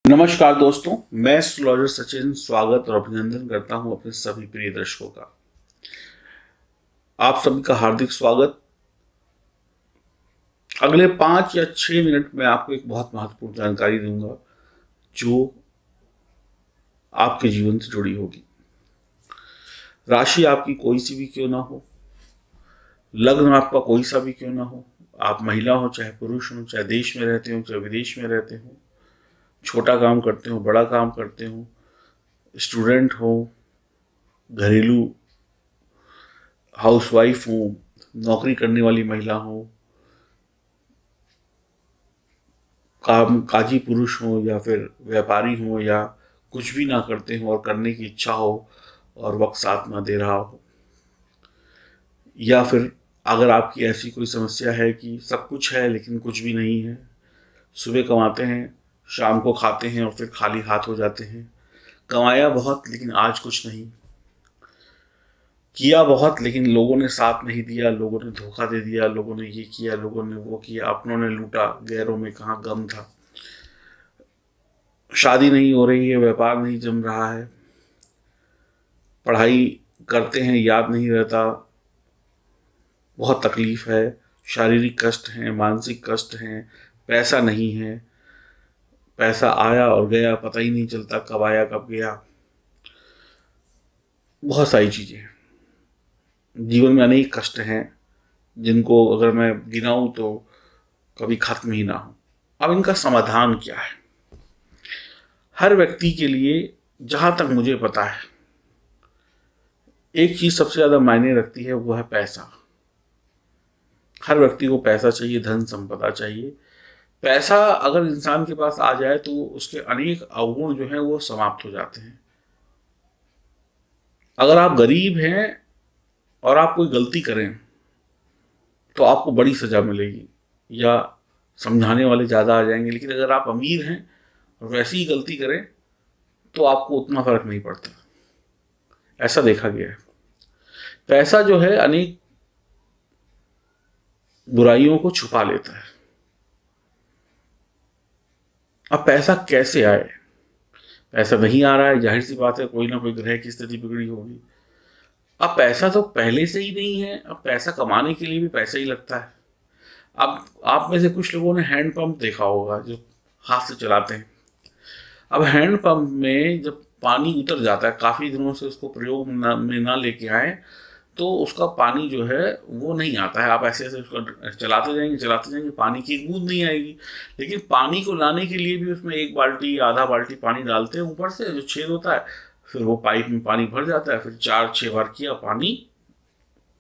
नमस्कार दोस्तों, मैं एस्ट्रोलॉजर सचिन स्वागत और अभिनंदन करता हूं अपने सभी प्रिय दर्शकों का। आप सभी का हार्दिक स्वागत। अगले 5 या 6 मिनट में आपको एक बहुत महत्वपूर्ण जानकारी दूंगा जो आपके जीवन से जुड़ी होगी। राशि आपकी कोई सी भी क्यों ना हो, लग्न आपका कोई सा भी क्यों ना हो, आप महिला हो चाहे पुरुष हो, चाहे देश में रहते हो चाहे विदेश में रहते हो, छोटा काम करते हो बड़ा काम करते हो, स्टूडेंट हो, घरेलू हाउसवाइफ हो, नौकरी करने वाली महिला हो, काजी पुरुष हो या फिर व्यापारी हो, या कुछ भी ना करते हो और करने की इच्छा हो और वक्त साथ ना दे रहा हो, या फिर अगर आपकी ऐसी कोई समस्या है कि सब कुछ है लेकिन कुछ भी नहीं है, सुबह कमाते हैं शाम को खाते हैं और फिर खाली हाथ हो जाते हैं, कमाया बहुत लेकिन आज कुछ नहीं, किया बहुत लेकिन लोगों ने साथ नहीं दिया, लोगों ने धोखा दे दिया, लोगों ने ये किया, लोगों ने वो किया, अपनों ने लूटा, गैरों में कहाँ गम था, शादी नहीं हो रही है, व्यापार नहीं जम रहा है, पढ़ाई करते हैं याद नहीं रहता, बहुत तकलीफ है, शारीरिक कष्ट हैं, मानसिक कष्ट हैं, पैसा नहीं है, पैसा आया और गया पता ही नहीं चलता कब आया कब गया, बहुत सारी चीज़ें। जीवन में अनेक कष्ट हैं जिनको अगर मैं गिनाऊं तो कभी खत्म ही ना हो। अब इनका समाधान क्या है? हर व्यक्ति के लिए जहां तक मुझे पता है एक चीज सबसे ज्यादा मायने रखती है, वो है पैसा। हर व्यक्ति को पैसा चाहिए, धन संपदा चाहिए। पैसा अगर इंसान के पास आ जाए तो उसके अनेक अवगुण जो हैं वो समाप्त हो जाते हैं। अगर आप गरीब हैं और आप कोई गलती करें तो आपको बड़ी सजा मिलेगी या समझाने वाले ज़्यादा आ जाएंगे, लेकिन अगर आप अमीर हैं और वैसी ही गलती करें तो आपको उतना फर्क नहीं पड़ता। ऐसा देखा गया है। पैसा जो है अनेक बुराइयों को छुपा लेता है। अब पैसा कैसे आए? पैसा नहीं आ रहा है, जाहिर सी बात है कोई ना कोई ग्रह की स्थिति बिगड़ी होगी। अब पैसा तो पहले से ही नहीं है, अब पैसा कमाने के लिए भी पैसा ही लगता है। अब आप में से कुछ लोगों ने हैंड पंप देखा होगा जो हाथ से चलाते हैं। अब हैंड पंप में जब पानी उतर जाता है, काफ़ी दिनों से उसको प्रयोग में ना लेके आए, तो उसका पानी जो है वो नहीं आता है। आप ऐसे ऐसे उसको चलाते जाएंगे, पानी की एक बूंद नहीं आएगी। लेकिन पानी को लाने के लिए भी उसमें 1 बाल्टी आधा बाल्टी पानी डालते हैं ऊपर से, जो छेद होता है, फिर वो पाइप में पानी भर जाता है, फिर 4-6 बार किया, पानी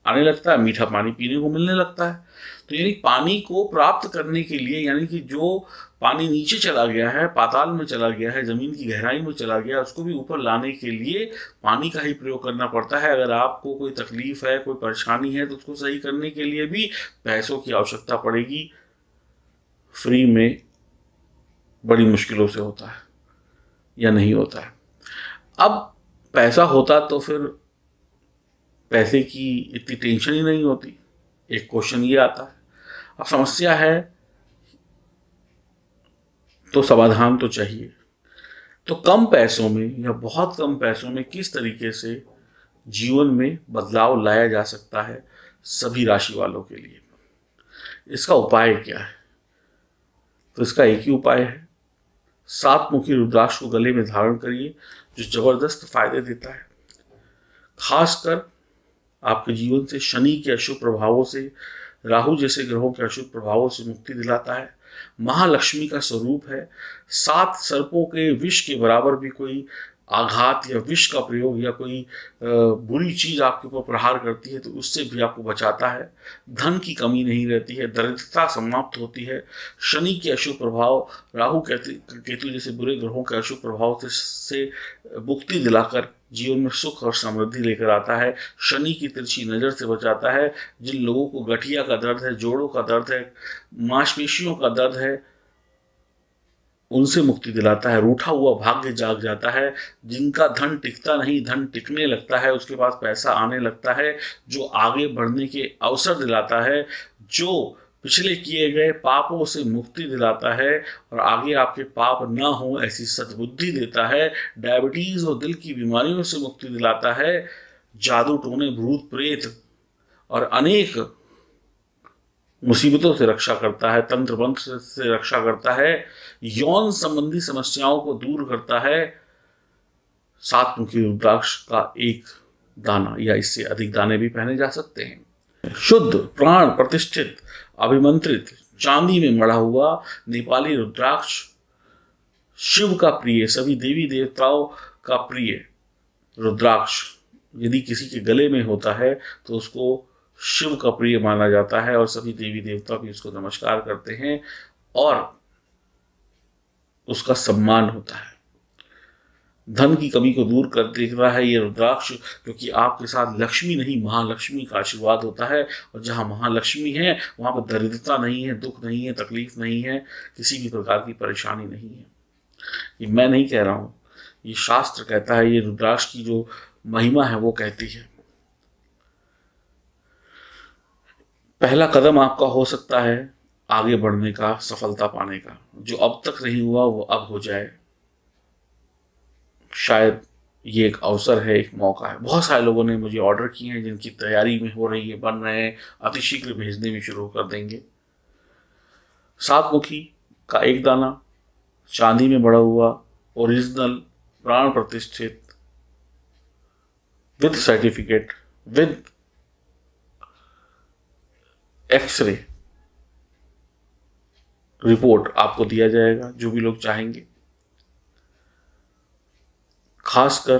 आने लगता है, मीठा पानी पीने को मिलने लगता है। तो यानी पानी को प्राप्त करने के लिए, यानी कि जो पानी नीचे चला गया है, पाताल में चला गया है, जमीन की गहराई में चला गया, उसको भी ऊपर लाने के लिए पानी का ही प्रयोग करना पड़ता है। अगर आपको कोई तकलीफ है, कोई परेशानी है, तो उसको सही करने के लिए भी पैसों की आवश्यकता पड़ेगी। फ्री में बड़ी मुश्किलों से होता है या नहीं होता है। अब पैसा होता तो फिर पैसे की इतनी टेंशन ही नहीं होती। एक क्वेश्चन ये आता है। अब समस्या है तो समाधान तो चाहिए। तो कम पैसों में या बहुत कम पैसों में किस तरीके से जीवन में बदलाव लाया जा सकता है सभी राशि वालों के लिए, इसका उपाय क्या है? तो इसका एक ही उपाय है, 7 मुखी रुद्राक्ष को गले में धारण करिए, जो जबरदस्त फायदे देता है। खासकर आपके जीवन से शनि के अशुभ प्रभावों से, राहु जैसे ग्रहों के अशुभ प्रभावों से मुक्ति दिलाता है। महालक्ष्मी का स्वरूप है। 7 सर्पों के विष के बराबर भी कोई आघात या विष का प्रयोग या कोई बुरी चीज आपके ऊपर प्रहार करती है तो उससे भी आपको बचाता है। धन की कमी नहीं रहती है, दरिद्रता समाप्त होती है। शनि के अशुभ प्रभाव, राहु केतु जैसे बुरे ग्रहों के अशुभ प्रभाव से मुक्ति दिलाकर जीवन में सुख और समृद्धि लेकर आता है। शनि की तिरछी नज़र से बचाता है। जिन लोगों को गठिया का दर्द है, जोड़ों का दर्द है, मांसपेशियों का दर्द है, उनसे मुक्ति दिलाता है। रूठा हुआ भाग्य जाग जाता है। जिनका धन टिकता नहीं, धन टिकने लगता है, उसके पास पैसा आने लगता है, जो आगे बढ़ने के अवसर दिलाता है, जो पिछले किए गए पापों से मुक्ति दिलाता है और आगे आपके पाप ना हो ऐसी सद्बुद्धि देता है। डायबिटीज और दिल की बीमारियों से मुक्ति दिलाता है। जादू टोने भूत प्रेत और अनेक मुसीबतों से रक्षा करता है। तंत्र मंत्र से रक्षा करता है। यौन संबंधी समस्याओं को दूर करता है। 7 मुखी रुद्राक्ष का एक दाना या इससे अधिक दाने भी पहने जा सकते हैं। शुद्ध प्राण प्रतिष्ठित अभिमंत्रित चांदी में मढ़ा हुआ नेपाली रुद्राक्ष शिव का प्रिय, सभी देवी देवताओं का प्रिय रुद्राक्ष यदि किसी के गले में होता है तो उसको शिव का प्रिय माना जाता है और सभी देवी देवता भी उसको नमस्कार करते हैं और उसका सम्मान होता है। धन की कमी को दूर कर देख रहा है ये रुद्राक्ष, क्योंकि आपके साथ लक्ष्मी नहीं महालक्ष्मी का आशीर्वाद होता है और जहाँ महालक्ष्मी है वहाँ पर दरिद्रता नहीं है, दुख नहीं है, तकलीफ नहीं है, किसी भी प्रकार की परेशानी नहीं है। ये मैं नहीं कह रहा हूँ, ये शास्त्र कहता है, ये रुद्राक्ष की जो महिमा है वो कहती है। पहला कदम आपका हो सकता है आगे बढ़ने का, सफलता पाने का। जो अब तक नहीं हुआ वो अब हो जाए। शायद ये एक अवसर है, एक मौका है। बहुत सारे लोगों ने मुझे ऑर्डर किए हैं जिनकी तैयारी में हो रही है, बन रहे हैं, अतिशीघ्र भेजने भी शुरू कर देंगे। 7 मुखी का एक दाना चांदी में बड़ा हुआ ओरिजिनल प्राण प्रतिष्ठित with certificate with X-ray report आपको दिया जाएगा, जो भी लोग चाहेंगे। खासकर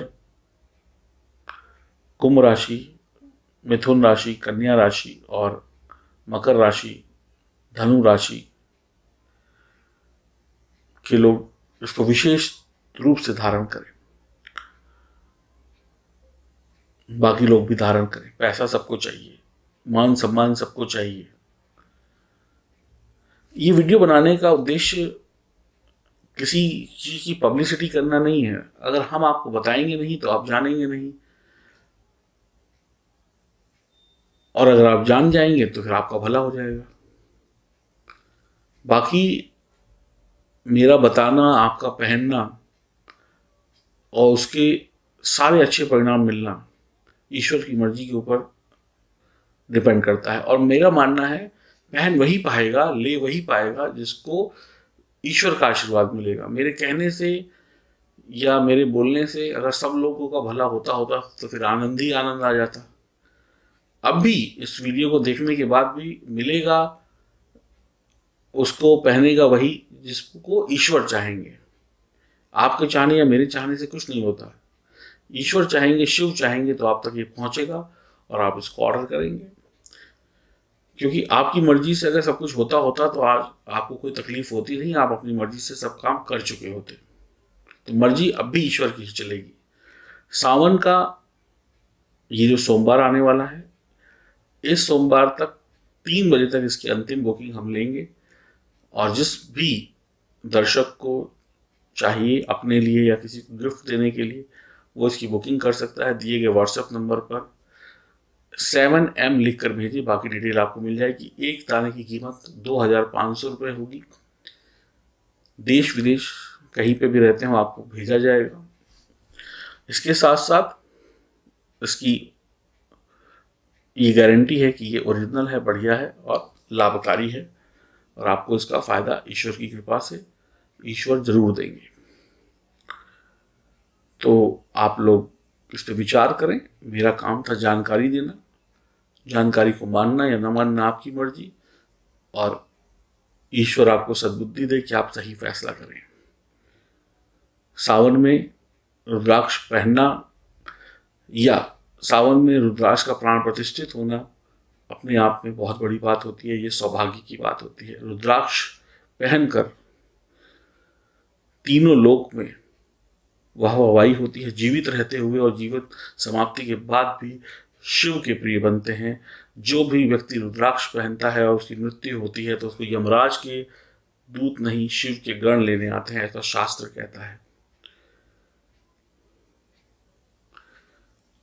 कुंभ राशि, मिथुन राशि, कन्या राशि और मकर राशि, धनु राशि के लोग इसको विशेष रूप से धारण करें। बाकी लोग भी धारण करें। पैसा सबको चाहिए, मान सम्मान सबको चाहिए। ये वीडियो बनाने का उद्देश्य किसी चीज की पब्लिसिटी करना नहीं है। अगर हम आपको बताएंगे नहीं तो आप जानेंगे नहीं, और अगर आप जान जाएंगे तो फिर आपका भला हो जाएगा। बाकी मेरा बताना, आपका पहनना और उसके सारे अच्छे परिणाम मिलना ईश्वर की मर्जी के ऊपर डिपेंड करता है। और मेरा मानना है पहन वही पाएगा, ले वही पाएगा जिसको ईश्वर का आशीर्वाद मिलेगा। मेरे कहने से या मेरे बोलने से अगर सब लोगों का भला होता होता तो फिर आनंद ही आनंद आ जाता। अब भी इस वीडियो को देखने के बाद भी मिलेगा, उसको पहनेगा वही जिसको ईश्वर चाहेंगे। आपके चाहने या मेरे चाहने से कुछ नहीं होता। ईश्वर चाहेंगे, शिव चाहेंगे तो आप तक ये पहुंचेगा और आप इसको ऑर्डर करेंगे। क्योंकि आपकी मर्जी से अगर सब कुछ होता होता तो आज आपको कोई तकलीफ होती नहीं, आप अपनी मर्जी से सब काम कर चुके होते। तो मर्जी अब भी ईश्वर की चलेगी। सावन का ये जो सोमवार आने वाला है, इस सोमवार तक 3 बजे तक इसकी अंतिम बुकिंग हम लेंगे और जिस भी दर्शक को चाहिए अपने लिए या किसी को गिफ्ट देने के लिए वो इसकी बुकिंग कर सकता है। दिए गए व्हाट्सएप नंबर पर 7M लिख कर भेजिए, बाकी डिटेल आपको मिल जाएगी। एक दाने की कीमत 2500 रुपये होगी। देश विदेश कहीं पे भी रहते हो आपको भेजा जाएगा। इसके साथ साथ इसकी ये गारंटी है कि ये ओरिजिनल है, बढ़िया है और लाभकारी है और आपको इसका फायदा ईश्वर की कृपा से ईश्वर जरूर देंगे। तो आप लोग इस पर विचार करें। मेरा काम था जानकारी देना, जानकारी को मानना या न मानना आपकी मर्जी, और ईश्वर आपको सद्बुद्धि दे कि आप सही फैसला करें। सावन में रुद्राक्ष पहनना या सावन में रुद्राक्ष का प्राण प्रतिष्ठित होना अपने आप में बहुत बड़ी बात होती है। ये सौभाग्य की बात होती है। रुद्राक्ष पहनकर तीनों लोक में वाहवाही होती है। जीवित रहते हुए और जीवित समाप्ति के बाद भी शिव के प्रिय बनते हैं। जो भी व्यक्ति रुद्राक्ष पहनता है और उसकी मृत्यु होती है तो उसको यमराज के दूत नहीं शिव के गण लेने आते हैं, ऐसा शास्त्र कहता है।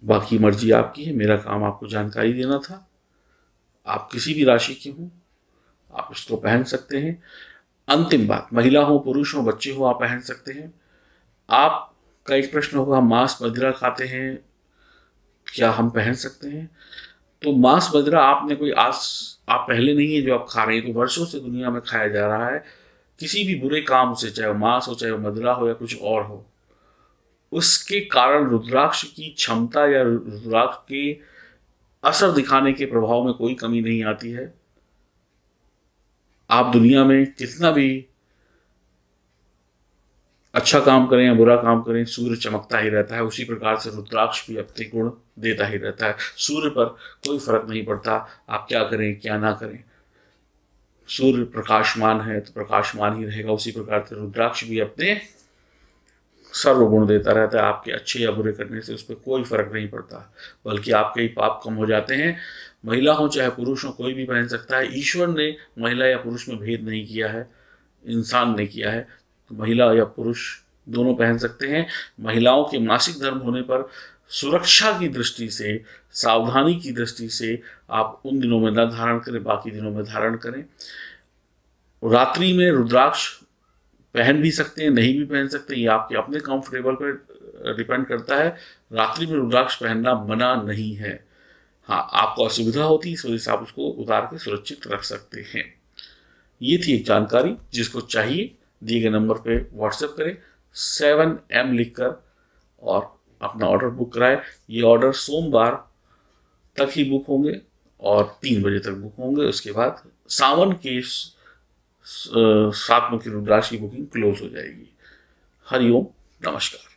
बाकी मर्जी आपकी है, मेरा काम आपको जानकारी देना था। आप किसी भी राशि के हों, आप इसको पहन सकते हैं। अंतिम बात, महिला हो पुरुष हो बच्चे हो आप पहन सकते हैं। आपका एक प्रश्न होगा, मांस मदिरा खाते हैं, क्या हम पहन सकते हैं? तो मांस मदिरा आपने कोई आज आप पहले नहीं है जो आप खा रहे हैं, तो वर्षों से दुनिया में खाया जा रहा है। किसी भी बुरे काम से, चाहे वो मांस हो, चाहे वो मदिरा हो या कुछ और हो, उसके कारण रुद्राक्ष की क्षमता या रुद्राक्ष के असर दिखाने के प्रभाव में कोई कमी नहीं आती है। आप दुनिया में कितना भी अच्छा काम करें या बुरा काम करें, सूर्य चमकता ही रहता है। उसी प्रकार से रुद्राक्ष भी अपने गुण देता ही रहता है। सूर्य पर कोई फर्क नहीं पड़ता आप क्या करें क्या ना करें, सूर्य प्रकाशमान है तो प्रकाशमान ही रहेगा। उसी प्रकार से रुद्राक्ष भी अपने सर्वगुण देता रहता है। आपके अच्छे या बुरे करने से उस पर कोई फर्क नहीं पड़ता, बल्कि आपके ही पाप कम हो जाते हैं। महिला हो चाहे पुरुष हो, कोई भी पहन सकता है। ईश्वर ने महिला या पुरुष में भेद नहीं किया है, इंसान ने किया है। तो महिला या पुरुष दोनों पहन सकते हैं। महिलाओं के मासिक धर्म होने पर सुरक्षा की दृष्टि से, सावधानी की दृष्टि से आप उन दिनों में न धारण करें, बाकी दिनों में धारण करें। रात्रि में रुद्राक्ष पहन भी सकते हैं, नहीं भी पहन सकते, ये आपके अपने कंफर्टेबल पर डिपेंड करता है। रात्रि में रुद्राक्ष पहनना मना नहीं है। हाँ, आपको असुविधा होती है, इस वजह से आप उसको उतार के सुरक्षित रख सकते हैं। ये थी एक जानकारी, जिसको चाहिए दिए गए नंबर पे व्हाट्सएप करें 7M लिखकर और अपना ऑर्डर बुक कराएं। ये ऑर्डर सोमवार तक ही बुक होंगे और 3 बजे तक बुक होंगे। उसके बाद सावन के 7 मुखी रुद्राक्ष की बुकिंग क्लोज हो जाएगी। हरिओम, नमस्कार।